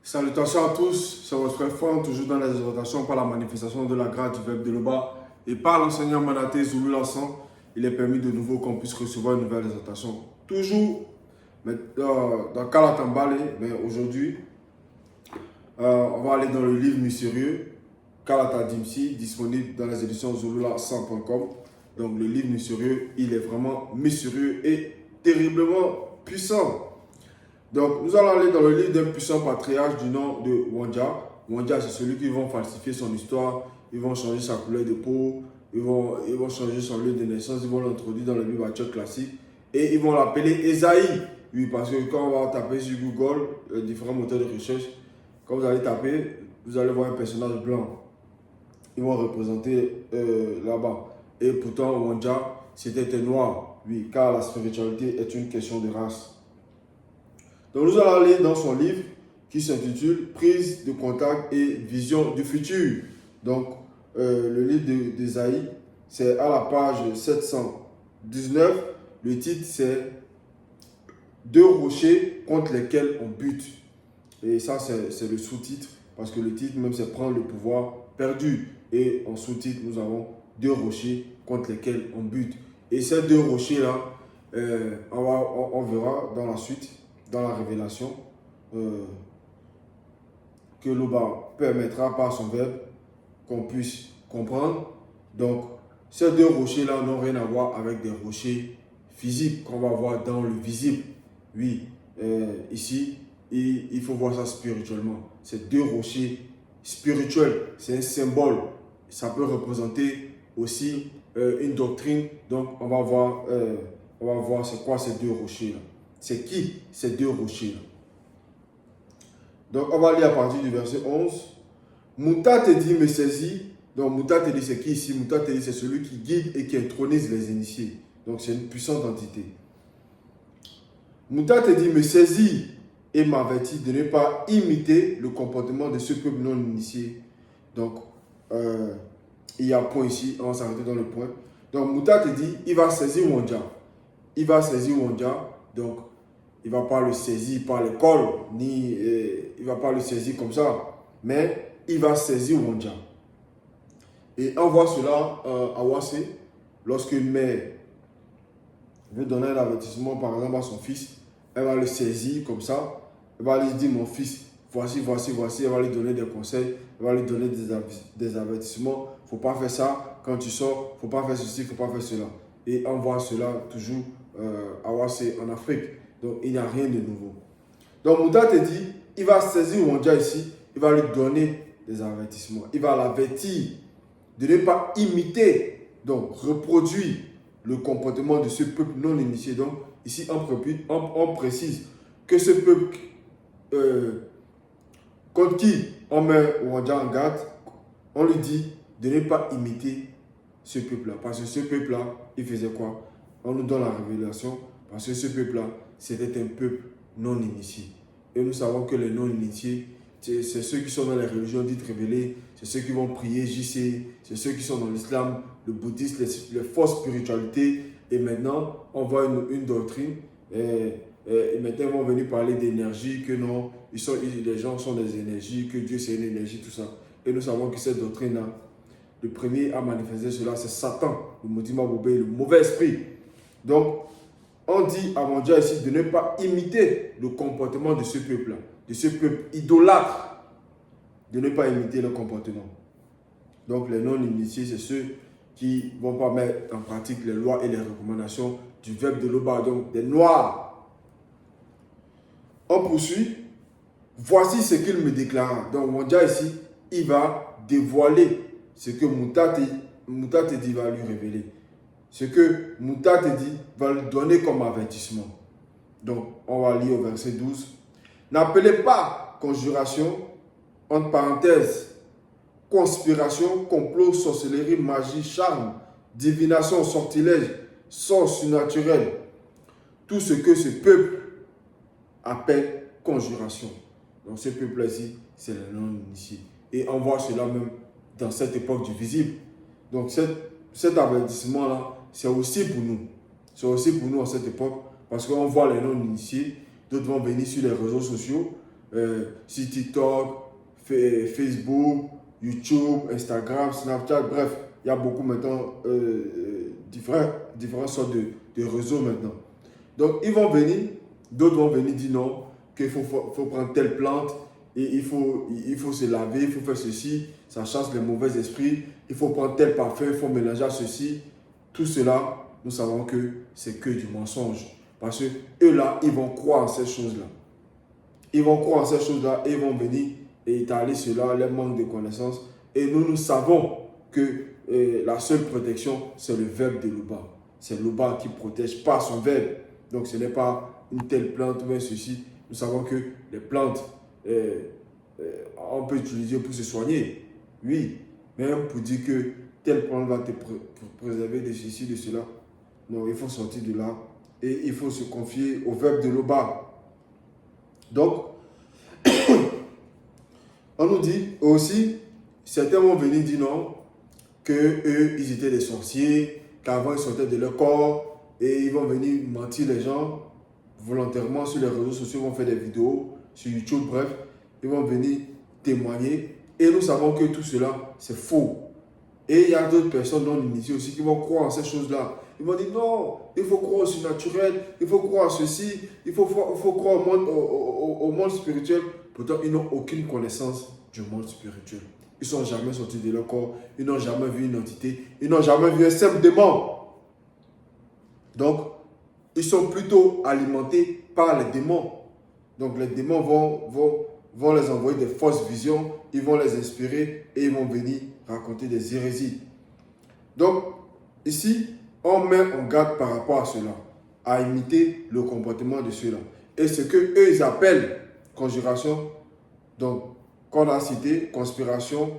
Salutations à tous, c'est votre frère Franck, toujours dans les exhortations par la manifestation de la grâce du Verbe de l'Oba et par l'enseignant Manaté Zoulou Lassan, il est permis de nouveau qu'on puisse recevoir une nouvelle exhortation. Toujours dans Kalatambale, mais aujourd'hui, on va aller dans le livre mystérieux Kalata Dimsi, disponible dans les éditions Zouloula100.com. Donc le livre mystérieux, il est vraiment mystérieux et terriblement puissant. Donc, nous allons aller dans le livre d'un puissant patriarche du nom de Wandja. Wandja, c'est celui qui va falsifier son histoire, ils vont changer sa couleur de peau, ils vont changer son lieu de naissance, ils vont l'introduire dans le livre classique et ils vont l'appeler Esaïe. Oui, parce que quand on va taper sur Google, différents moteurs de recherche, quand vous allez taper, vous allez voir un personnage blanc. Ils vont représenter là-bas. Et pourtant, Wandja, c'était un noir. Oui, car la spiritualité est une question de race. Donc nous allons aller dans son livre qui s'intitule Prise de contact et vision du futur. Donc le livre d'Ésaïe, c'est à la page 719. Le titre c'est Deux rochers contre lesquels on bute. Et ça c'est le sous-titre parce que le titre même c'est Prendre le pouvoir perdu. Et en sous-titre nous avons Deux rochers contre lesquels on bute. Et ces deux rochers là, on verra dans la suite. Dans la révélation que l'Oba permettra par son verbe qu'on puisse comprendre. Donc, ces deux rochers-là n'ont rien à voir avec des rochers physiques qu'on va voir dans le visible. Oui, ici, il faut voir ça spirituellement. C'est deux rochers spirituels, c'est un symbole. Ça peut représenter aussi une doctrine. Donc, on va voir c'est quoi ces deux rochers-là. C'est qui ces deux rochers-là? Donc, on va lire à partir du verset 11. Mouta te dit, me saisit. Donc, Mouta te dit, c'est qui ici? Mouta te dit, c'est celui qui guide et qui intronise les initiés. Donc, c'est une puissante entité. Mouta te dit, me saisit et m'avertit de ne pas imiter le comportement de ce peuple non initié. Donc, il y a un point ici, on va s'arrêter dans le point. Donc, Mouta te dit, il va saisir Wandja. Il va saisir Wandja. Donc, il ne va pas le saisir par l'école, ni il ne va pas le saisir comme ça, mais il va saisir Wandja. Et on voit cela à Wassé, lorsqu'une mère veut donner un avertissement, par exemple, à son fils, elle va le saisir comme ça, elle va lui dire, mon fils, voici, elle va lui donner des conseils, elle va lui donner des avertissements, il ne faut pas faire ça, quand tu sors, il ne faut pas faire ceci, il ne faut pas faire cela. Et on voit cela toujours à Wassé, en Afrique. Donc, il n'y a rien de nouveau. Donc, Mouta te dit, il va saisir Wandja ici, il va lui donner des avertissements. Il va l'avertir de ne pas imiter, donc reproduire le comportement de ce peuple non initié. Donc, ici, on précise que ce peuple contre qui on met Wandja en garde, on lui dit de ne pas imiter ce peuple-là. Parce que ce peuple-là, il faisait quoi? On nous donne la révélation. Parce que ce peuple-là, c'était un peuple non initié. Et nous savons que les non initiés, c'est ceux qui sont dans les religions dites révélées, c'est ceux qui vont prier JC, c'est ceux qui sont dans l'islam, le bouddhisme, les fausses spiritualités. Et maintenant, on voit une doctrine. Et maintenant, ils vont venir parler d'énergie, que non, les gens sont des énergies, que Dieu c'est une énergie, tout ça. Et nous savons que cette doctrine-là, le premier à manifester cela, c'est Satan, le Moudima Boubé, le mauvais esprit. Donc, on dit à Wandja ici de ne pas imiter le comportement de ce peuple-là, de ce peuple idolâtre, de ne pas imiter le comportement. Donc, les non-initiés, c'est ceux qui ne vont pas mettre en pratique les lois et les recommandations du Verbe de l'Oba, donc des Noirs. On poursuit. Voici ce qu'il me déclara. Donc, Wandja ici, il va dévoiler ce que Mouta te dit va lui révéler. Ce que Mouta te dit va lui donner comme avertissement. Donc, on va lire au verset 12. N'appelez pas conjuration, entre parenthèses, conspiration, complot, sorcellerie, magie, charme, divination, sortilège, sort surnaturel. Tout ce que ce peuple appelle conjuration. Donc, ce peuple-ci, c'est le non-initié. Et on voit cela même dans cette époque du visible. Donc, cet avertissement-là, c'est aussi pour nous. C'est aussi pour nous à cette époque, parce qu'on voit les non-initiés, d'autres vont venir sur les réseaux sociaux, sur TikTok, Facebook, YouTube, Instagram, Snapchat, bref, il y a beaucoup maintenant différentes sortes de réseaux maintenant. Donc, ils vont venir, d'autres vont venir dire non, qu'il faut prendre telle plante, et il faut se laver, il faut faire ceci, ça chasse les mauvais esprits, il faut prendre tel parfum, il faut mélanger à ceci. Tout cela, nous savons que c'est que du mensonge. Parce que eux là, ils vont croire en ces choses-là. Ils vont croire en ces choses-là et ils vont venir et étaler cela, leur manque de connaissances. Et nous savons que la seule protection, c'est le verbe de l'Oba. C'est l'Oba qui protège par son verbe. Donc ce n'est pas une telle plante ou ceci. Nous savons que les plantes, on peut utiliser pour se soigner. Oui, même pour dire que telle plante va te préserver de ceci, de cela. Non, il faut sortir de là et il faut se confier au verbe de l'Oba. Donc, on nous dit aussi, certains vont venir dire non, qu'eux, ils étaient des sorciers, qu'avant ils sortaient de leur corps et ils vont venir mentir les gens volontairement sur les réseaux sociaux, ils vont faire des vidéos sur YouTube, bref, ils vont venir témoigner et nous savons que tout cela, c'est faux. Et il y a d'autres personnes non initiées aussi qui vont croire en ces choses-là. Ils vont dire non, il faut croire au surnaturel, il faut croire à ceci, il faut croire au monde spirituel. Pourtant, ils n'ont aucune connaissance du monde spirituel. Ils ne sont jamais sortis de leur corps, ils n'ont jamais vu une entité, ils n'ont jamais vu un simple démon. Donc, ils sont plutôt alimentés par les démons. Donc, les démons vont les envoyer des fausses visions, ils vont les inspirer et ils vont venir raconter des hérésies. Donc, ici, on met en garde par rapport à cela, à imiter le comportement de ceux-là. Et ce qu'eux, ils appellent conjuration, donc, qu'on a cité, conspiration,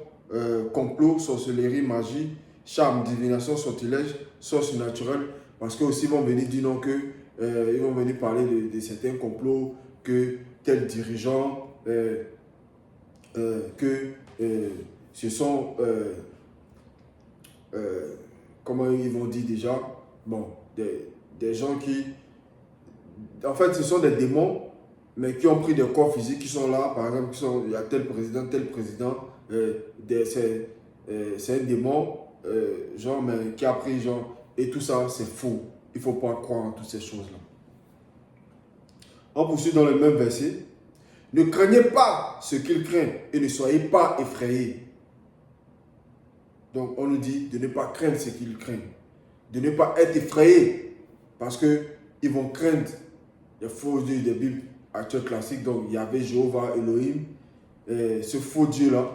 complot, sorcellerie, magie, charme, divination, sortilège, sorce naturelle, parce qu'eux aussi vont venir dire non que, ils vont venir parler de certains complots, que tel dirigeant, ce sont, comment ils vont dire déjà, bon, des gens qui, en fait, ce sont des démons, mais qui ont pris des corps physiques, qui sont là, par exemple, il y a tel président, c'est un démon, genre, mais qui a pris, genre, et tout ça, c'est faux. Il ne faut pas croire en toutes ces choses-là. On poursuit dans le même verset. Ne craignez pas ce qu'ils craignent et ne soyez pas effrayés. Donc, on nous dit de ne pas craindre ce qu'ils craignent, de ne pas être effrayés, parce qu'ils vont craindre les faux dieux des Bibles actuelles classiques. Donc, il y avait Jéhovah, Elohim, ce faux Dieu-là,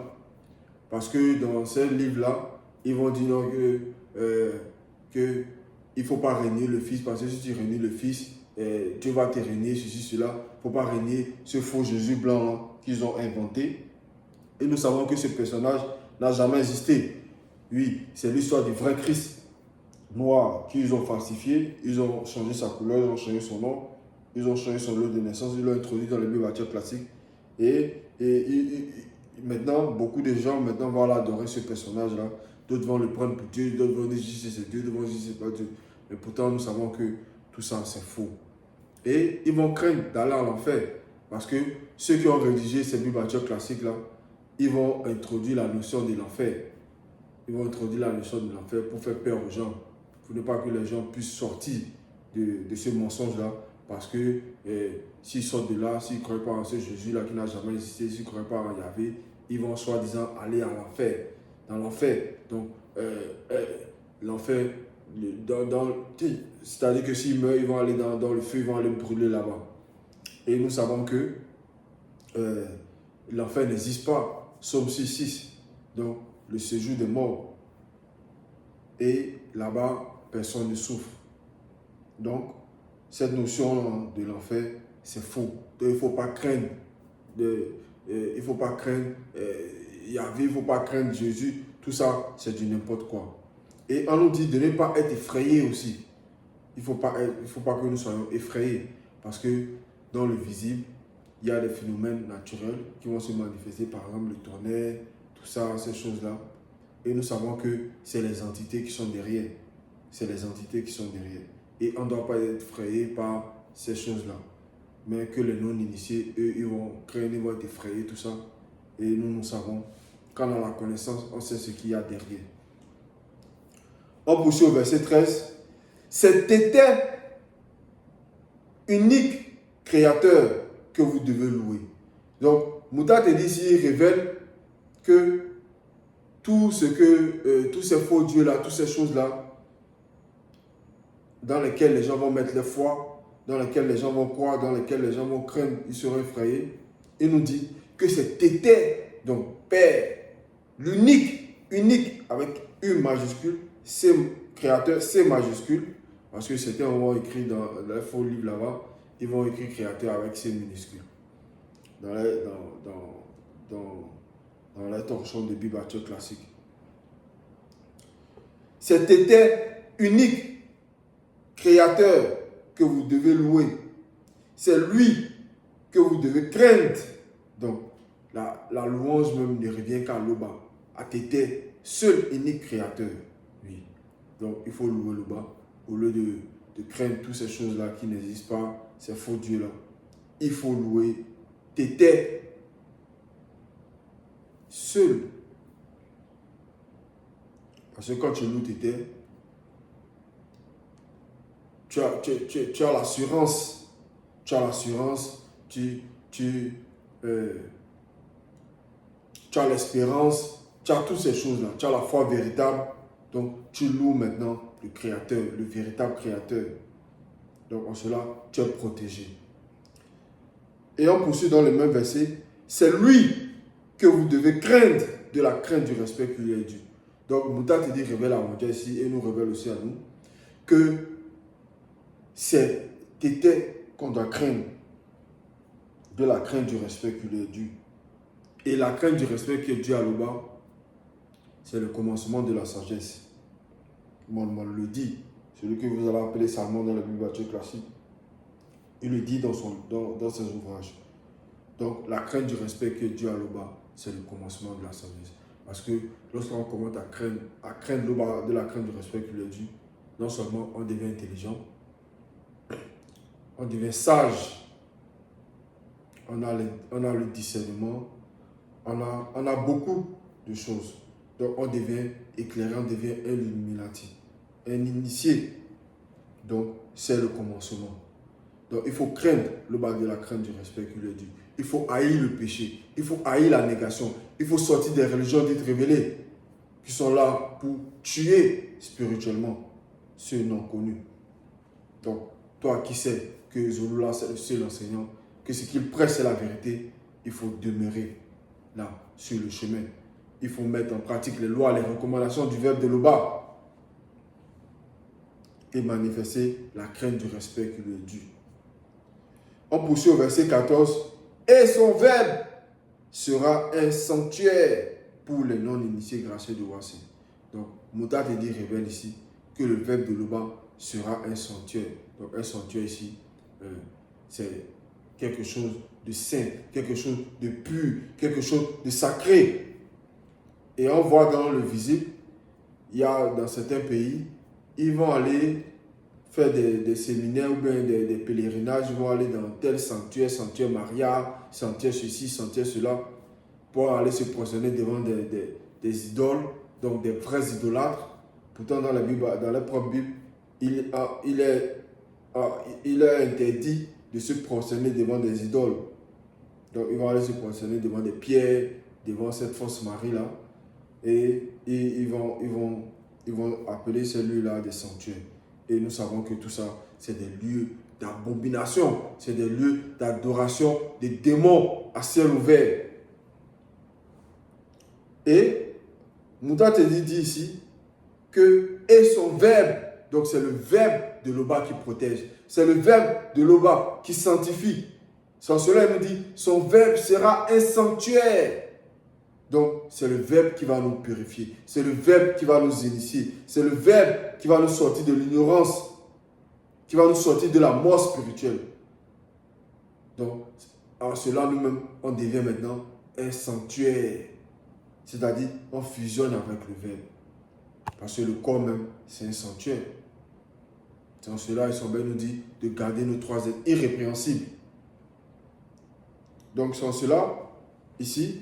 parce que dans ce livre-là, ils vont dire non, que il ne faut pas régner le Fils, parce que si tu régnes le Fils, Dieu va te régner, ceci, cela. Il ne faut pas régner ce faux Jésus blanc qu'ils ont inventé. Et nous savons que ce personnage n'a jamais existé. Oui, c'est l'histoire du vrai Christ noir qu'ils ont falsifié. Ils ont changé sa couleur, ils ont changé son nom, ils ont changé son lieu de naissance, ils l'ont introduit dans les Bibles classiques. Et maintenant, beaucoup de gens maintenant vont adorer ce personnage-là. D'autres vont le prendre pour Dieu, d'autres vont dire que c'est Dieu, d'autres vont dire que c'est pas Dieu. Mais pourtant, nous savons que tout ça, c'est faux. Et ils vont craindre d'aller en enfer. Parce que ceux qui ont rédigé ces Bibles classiques-là, ils vont introduire la notion de l'enfer. Ils vont introduire la notion de l'enfer pour faire peur aux gens. Pour ne pas que les gens puissent sortir de ce mensonge-là. Parce que s'ils sortent de là, s'ils ne croient pas en ce Jésus-là qui n'a jamais existé, s'ils ne croient pas en Yahvé, ils vont soi-disant aller à l'enfer. Dans l'enfer. Donc, l'enfer, c'est-à-dire que s'ils meurent, ils vont aller dans le feu, ils vont aller brûler là-bas. Et nous savons que l'enfer n'existe pas. Psaume 6:6. Donc, le séjour des morts. Et là-bas, personne ne souffre. Donc, cette notion de l'enfer, c'est faux. Donc, il ne faut pas craindre. Il ne faut pas craindre Yahvé, il ne faut pas craindre Jésus. Tout ça, c'est du n'importe quoi. Et on nous dit de ne pas être effrayés aussi. Il ne faut pas que nous soyons effrayés. Parce que dans le visible, il y a des phénomènes naturels qui vont se manifester, par exemple le tonnerre, tout ça, ces choses-là. Et nous savons que c'est les entités qui sont derrière. C'est les entités qui sont derrière. Et on ne doit pas être effrayé par ces choses-là. mais que les non-initiés, eux, ils vont craindre, ils vont être effrayés, tout ça. Et nous savons, quand on a la connaissance, on sait ce qu'il y a derrière. On poursuit au verset 13. C'était unique créateur que vous devez louer. Donc, Mouta te dit ici, il révèle que tous ces faux dieux-là, toutes ces choses-là, dans lesquelles les gens vont mettre leur foi, dans lesquelles les gens vont croire, dans lesquelles les gens vont craindre, ils seront effrayés. Il nous dit que c'était, donc Père, l'unique, unique, avec U majuscule, C créateur, C majuscule, parce que c'était un mot écrit dans les faux livres là-bas, ils vont écrire créateur avec C minuscule. Dans la torchon de Bible classique. C'était unique créateur que vous devez louer. C'est lui que vous devez craindre. Donc, la louange même ne revient qu'à Loba, à Tété, seul unique créateur. Oui. Donc, il faut louer Loba au lieu de craindre toutes ces choses-là qui n'existent pas, ces faux dieux-là. Il faut louer Tété, seul. Parce que quand tu loues Tété, tu as l'assurance. Tu as l'assurance, tu as l'espérance, tu as toutes ces choses-là. Tu as la foi véritable. Donc, tu loues maintenant le Créateur, le véritable Créateur. Donc, en cela, tu es protégé. Et on poursuit dans le même verset. C'est lui que vous devez craindre, de la crainte du respect qui lui est dû. Donc, Mouta te dit, révèle à Mondial ici, et nous révèle aussi à nous, que c'est Tété qu'on doit craindre, de la crainte du respect qui lui est dû. Et la crainte du respect qui est dû à Loba, c'est le commencement de la sagesse. Mon le dit, celui que vous allez appeler Salomon dans la Bible classique, il le dit dans ses ouvrages. Donc, la crainte du respect qui est dû à Loba, c'est le commencement de la sagesse. Parce que lorsqu'on commence à craindre Loba de la crainte du respect qui lui est dû, non seulement on devient intelligent, on devient sage, on a le discernement, on a beaucoup de choses. Donc on devient éclairé, on devient un illuminati, un initié. Donc c'est le commencement. Donc il faut craindre le bas de la crainte du respect qui lui est dû. Il faut haïr le péché, il faut haïr la négation, il faut sortir des religions dites révélées qui sont là pour tuer spirituellement ceux non connus. Donc toi qui sais que Zoloula c'est l'enseignant, que ce qu'il prêche c'est la vérité, il faut demeurer là, sur le chemin. Il faut mettre en pratique les lois, les recommandations du verbe de Loba et manifester la crainte du respect qui lui est dû. On poursuit au verset 14. Et son verbe sera un sanctuaire pour les non-initiés gracieux de Wassé. Donc, Mouta te dit, révèle ici que le verbe de Loba sera un sanctuaire. Donc, un sanctuaire ici, c'est quelque chose de saint, quelque chose de pur, quelque chose de sacré. Et on voit dans le visible, il y a dans certains pays, ils vont aller faire des séminaires ou bien des pèlerinages, ils vont aller dans tel sanctuaire, sanctuaire Maria, sanctuaire ceci, sanctuaire cela, pour aller se prosterner devant des idoles, donc des vrais idolâtres. Pourtant, dans la Bible, dans la propre Bible, il est interdit de se prosterner devant des idoles. Donc, ils vont aller se prosterner devant des pierres, devant cette fausse Marie-là, et ils vont appeler celui-là des sanctuaires. Et nous savons que tout ça, c'est des lieux d'abomination, c'est des lieux d'adoration des démons à ciel ouvert. Et Mouta te dit ici que, et son verbe, donc c'est le verbe de Loba qui protège, c'est le verbe de Loba qui sanctifie. Sans cela, il nous dit, son verbe sera un sanctuaire. Donc, c'est le verbe qui va nous purifier. C'est le verbe qui va nous initier. C'est le verbe qui va nous sortir de l'ignorance, qui va nous sortir de la mort spirituelle. Donc, en cela, nous-mêmes, on devient maintenant un sanctuaire. C'est-à-dire, on fusionne avec le verbe. Parce que le corps même, c'est un sanctuaire. C'est en cela, Isambel nous dit de garder nos trois êtres irrépréhensibles. Donc sans cela, ici,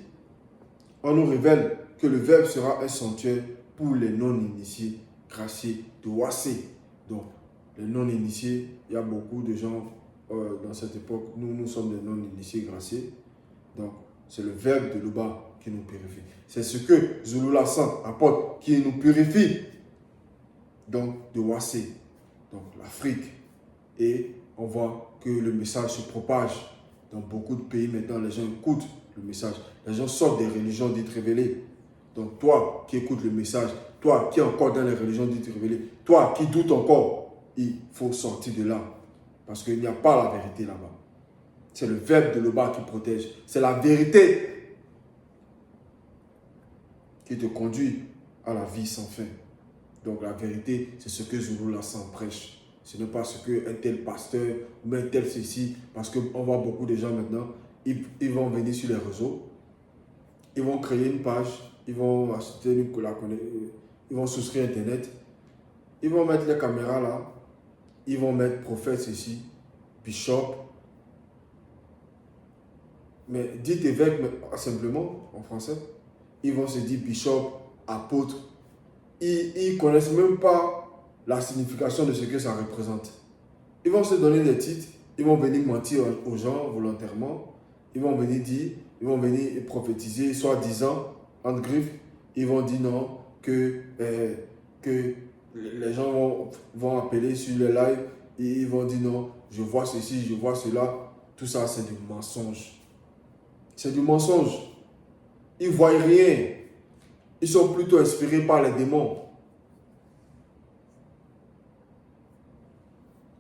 on nous révèle que le Verbe sera un sanctuaire pour les non-initiés graciés de Wassé. Donc, les non-initiés, il y a beaucoup de gens dans cette époque. Nous sommes des non-initiés graciés. Donc, c'est le Verbe de Luba qui nous purifie. C'est ce que Zulula Sant apporte, qui nous purifie. Donc, de Wassé, donc l'Afrique. Et on voit que le message se propage dans beaucoup de pays. Maintenant, les gens écoutent le message. Les gens sortent des religions dites révélées. Donc, toi qui écoutes le message, toi qui es encore dans les religions dites révélées, toi qui doutes encore, il faut sortir de là. Parce qu'il n'y a pas la vérité là-bas. C'est le Verbe de Loba qui protège. C'est la vérité qui te conduit à la vie sans fin. Donc, la vérité, c'est ce que Zulula Sant prêche. Ce n'est pas ce qu'un tel pasteur ou un tel ceci, parce qu'on voit beaucoup de gens maintenant, ils vont venir sur les réseaux, ils vont créer une page, ils vont acheter ils vont souscrire Internet, ils vont mettre les caméras là, ils vont mettre prophète ceci, bishop, mais dites évêque simplement en français, ils vont se dire bishop, apôtre, ils ne connaissent même pas la signification de ce que ça représente. Ils vont se donner des titres, ils vont venir mentir aux gens volontairement, ils vont venir dire, ils vont venir prophétiser, soi-disant, entre griffes, ils vont dire non, que les gens vont appeler sur le live, et ils vont dire non, je vois ceci, je vois cela. Tout ça, c'est du mensonge. C'est du mensonge. Ils ne voient rien. Ils sont plutôt inspirés par les démons.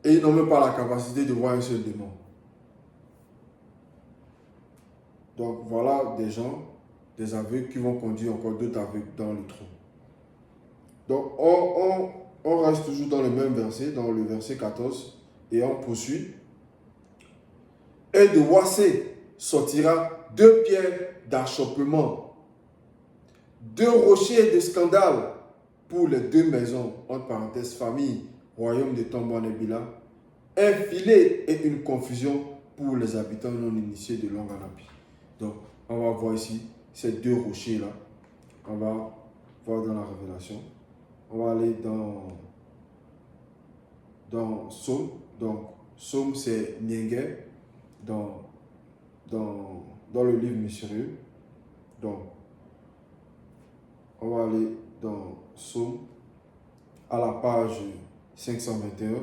Et ils n'ont même pas la capacité de voir un seul démon. Donc voilà des gens, des aveugles qui vont conduire encore d'autres aveugles dans le trou. Donc on reste toujours dans le même verset, dans le verset 14, et on poursuit. Et de Wassé sortira 2 pierres d'achoppement, 2 rochers de scandale pour les 2 maisons, entre parenthèses, famille, royaume de Tombo-Nebila, un filet et une confusion pour les habitants non initiés de Longanapi. Donc, on va voir ici ces 2 rochers-là. On va voir dans la révélation. On va aller dans Somme. Donc, Somme, c'est Niengue dans le livre mystérieux. Donc, on va aller dans Somme à la page 521,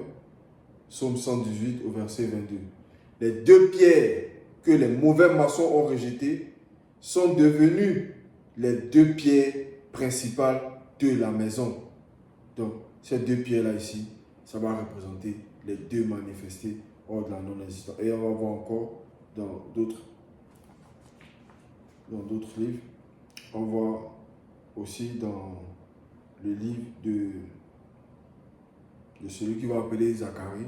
Somme 118 au verset 22. Les 2 pierres que les mauvais maçons ont rejetées sont devenues les 2 pierres principales de la maison. Donc, ces 2 pierres-là ici, ça va représenter les 2 manifestés hors de la non-existence. Et on va voir encore dans d'autres livres. On voit aussi dans le livre de celui qui va appeler Zacharie,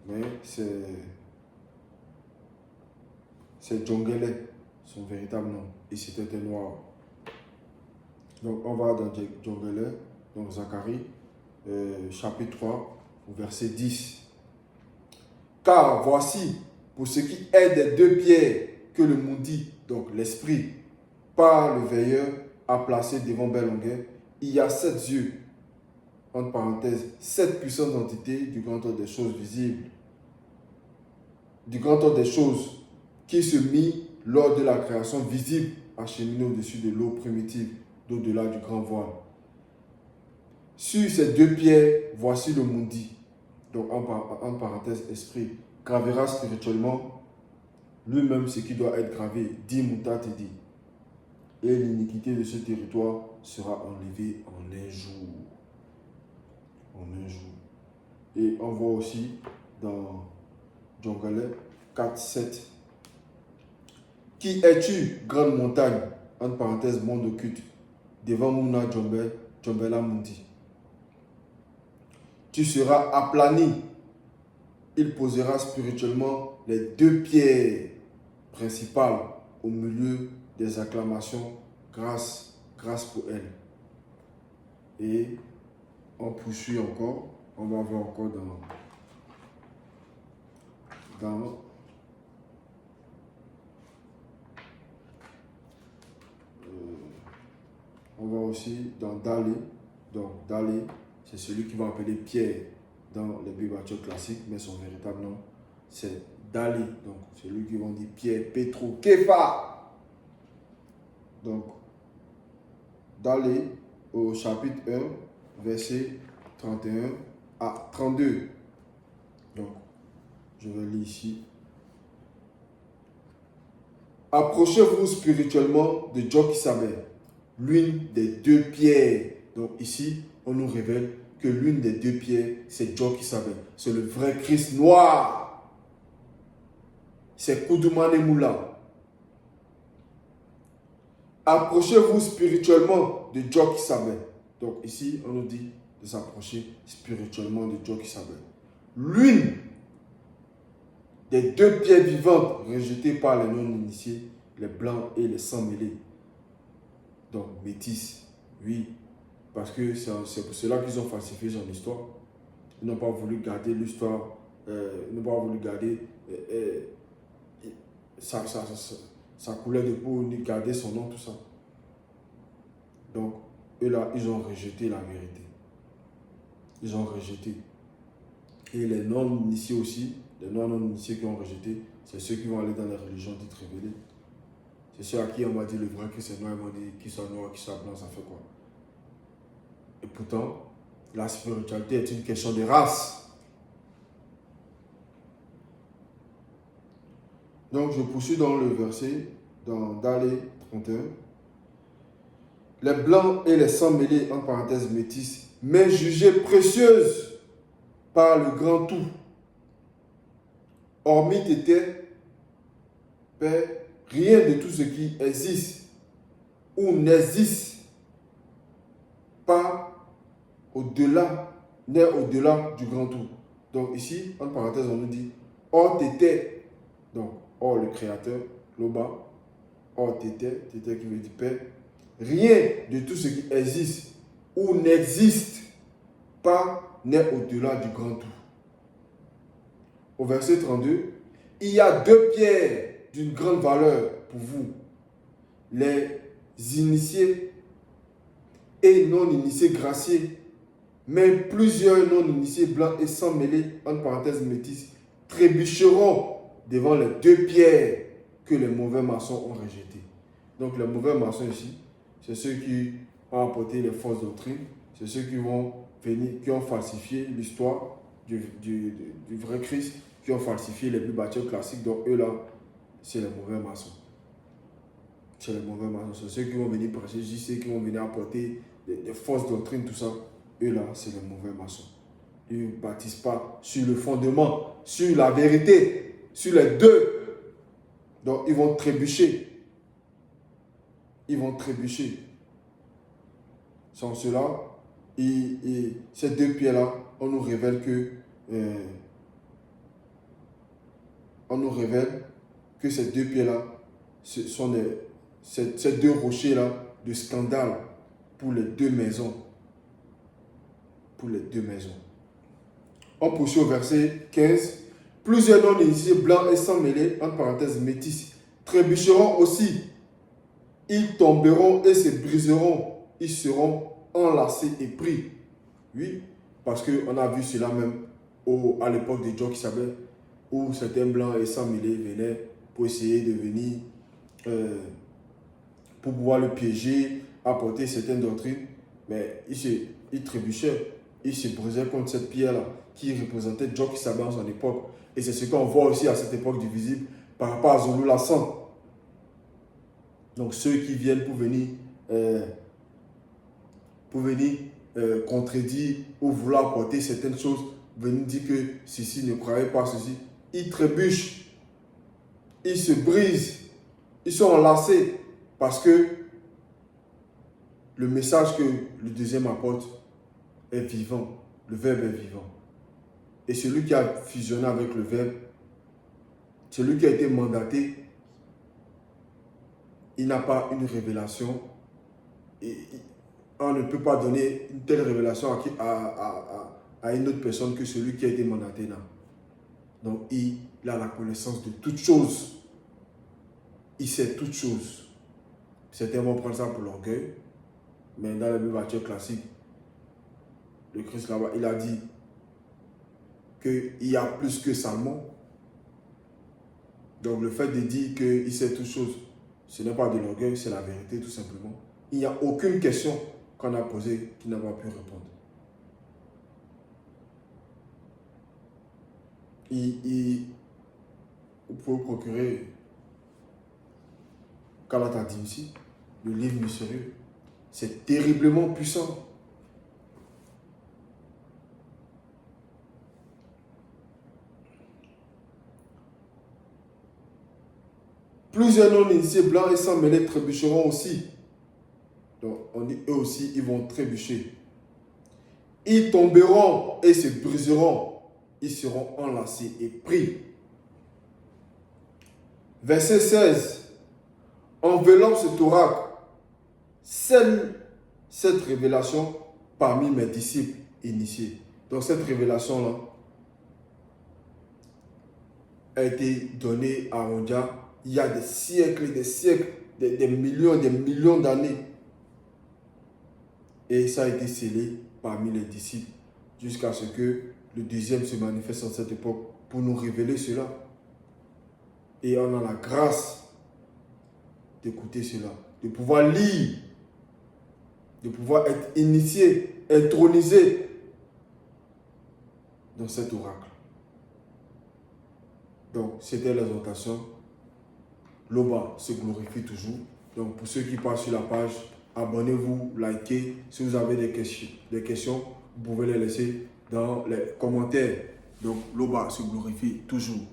mais c'est Djongele, son véritable nom, et c'était un noir. Donc on va dans Djongele, donc Zacharie, chapitre 3, verset 10. Car voici, pour ce qui est des 2 pierres que le Mundi, donc l'esprit, par le veilleur, a placé devant Belonguet, il y a 7 yeux, entre parenthèses, 7 puissantes entités du grand ordre des choses visibles, du grand ordre des choses qui se mit lors de la création visible acheminée au-dessus de l'eau primitive d'au-delà du grand voile. Sur ces 2 pierres, voici le Mundi, donc en parenthèse esprit, gravera spirituellement lui-même ce qui doit être gravé, dit Moutat et dit. Et l'iniquité de ce territoire sera enlevée en un jour. En un jour. Et on voit aussi dans Djongale 4, 7. Qui es-tu, grande montagne, entre parenthèses, monde occulte, devant Mouna Djombela Mundi. Tu seras aplani. Il posera spirituellement les 2 pierres principales au milieu des acclamations, grâce pour elle. Et on poursuit encore, on va voir encore dans On voit aussi dans Dali. Donc Dali, c'est celui qui va appeler Pierre dans les Bibles classiques, mais son véritable nom, c'est Dali. Donc celui qui va dire Pierre, Pétro, Képha. Donc Dali au chapitre 1, verset 31 à 32. Donc, je vais lire ici. Approchez-vous spirituellement de Jokisabe, l'une des deux pierres. Donc ici, on nous révèle que l'une des deux pierres, c'est Jokisabe. C'est le vrai Christ noir. C'est Koudoumane Moula. Approchez-vous spirituellement de Jokisabe. Donc ici, on nous dit de s'approcher spirituellement de Jokisabe. L'une des deux pierres vivantes rejetées par les non-initiés, les blancs et les sans-mêlés. Donc, métis, oui, parce que c'est pour cela qu'ils ont falsifié son histoire. Ils n'ont pas voulu garder l'histoire, ils n'ont pas voulu garder sa couleur de peau, ni garder son nom, tout ça. Donc, eux là, ils ont rejeté la vérité. Ils ont rejeté. Et les non-initiés aussi, les non-initiés qui ont rejeté, c'est ceux qui vont aller dans les religions dites révélées. C'est ceux à qui on m'a dit le vrai Christ est noir, ils m'ont dit qui soit noir, qui soit blanc, ça fait quoi? Et pourtant, la spiritualité est une question de race. Donc je poursuis dans le verset, dans Dali 31. Les blancs et les sans-mêlés, en parenthèse métis, mais jugées précieuses par le grand tout. Hormis t'étais, Père, rien de tout ce qui existe ou n'existe pas au-delà, n'est au-delà du grand tout. Donc ici, en parenthèse, on nous dit, or t'étais, donc or le créateur, Loba, or t'étais qui veut dire Père, rien de tout ce qui existe ou n'existe pas n'est au-delà du grand tout. Au verset 32, il y a deux pierres d'une grande valeur pour vous, les initiés et non-initiés graciés, mais plusieurs non-initiés blancs et sans mêlés, en parenthèse métis, trébucheront devant les deux pierres que les mauvais maçons ont rejetées. Donc les mauvais maçons ici, c'est ceux qui ont apporté les fausses doctrines, c'est ceux qui vont venir, qui ont falsifié l'histoire du vrai Christ, qui ont falsifié les Bibles classiques. Donc eux là, c'est les mauvais maçons. C'est les mauvais maçons. C'est ceux qui vont venir prêcher, ceux qui vont venir apporter des fausses doctrines, tout ça. Eux là, c'est les mauvais maçons. Ils ne bâtissent pas sur le fondement, sur la vérité, sur les deux. Donc ils vont trébucher. Ils vont trébucher. Sans cela, ces deux pierres-là, on nous révèle que ces deux pierres-là, ce sont ces deux rochers-là de scandale pour les deux maisons. Pour les deux maisons. On poursuit au verset 15. Plusieurs non-initiés blancs et sans mêlés, entre parenthèses métis, trébucheront aussi. Ils tomberont et se briseront. Ils seront enlacés et pris. Oui, parce qu'on a vu cela même à l'époque de Jokisabe, où certains blancs et sans mêlés venaient pour essayer de venir, pour pouvoir le piéger, apporter certaines doctrines. Mais ils trébuchaient, ils se brisaient contre cette pierre-là, qui représentait Jokisabe en son époque. Et c'est ce qu'on voit aussi à cette époque du visible par rapport à Zulu Lassan. Donc ceux qui viennent pour venir contredire ou vouloir apporter certaines choses, venir dire que ceci ne croyait pas ceci, ils trébuchent, ils se brisent, ils sont enlacés parce que le message que le deuxième apporte est vivant, le verbe est vivant. Et celui qui a fusionné avec le verbe, celui qui a été mandaté, il n'a pas une révélation. On ne peut pas donner une telle révélation à une autre personne que celui qui a été mandaté là. Donc il a la connaissance de toutes choses. Il sait toutes choses. Certains vont prendre ça pour l'orgueil. Mais dans la Bible classique, le Christ là-bas, il a dit qu'il y a plus que Salomon. Donc le fait de dire qu'il sait toutes choses, ce n'est pas de l'orgueil, c'est la vérité tout simplement. Il n'y a aucune question qu'on a posée qu'il n'a pas pu répondre. Vous pouvez procurer Kalata dit ici, le livre mystérieux. C'est terriblement puissant. Plusieurs non-initiés blancs et sans mêler trébucheront aussi. Donc on dit eux aussi, ils vont trébucher. Ils tomberont et se briseront. Ils seront enlacés et pris. Verset 16. En velant cet oracle, scelle cette révélation parmi mes disciples initiés. Donc cette révélation-là a été donnée à Ondia il y a des siècles, des millions d'années. Et ça a été scellé parmi les disciples jusqu'à ce que le deuxième se manifeste en cette époque pour nous révéler cela. Et on a la grâce d'écouter cela, de pouvoir lire, de pouvoir être initié, intronisé dans cet oracle. Donc, c'était l'exhortation. L'Oba se glorifie toujours. Donc, pour ceux qui passent sur la page, abonnez-vous, likez. Si vous avez des questions, vous pouvez les laisser dans les commentaires. Donc, l'Oba se glorifie toujours.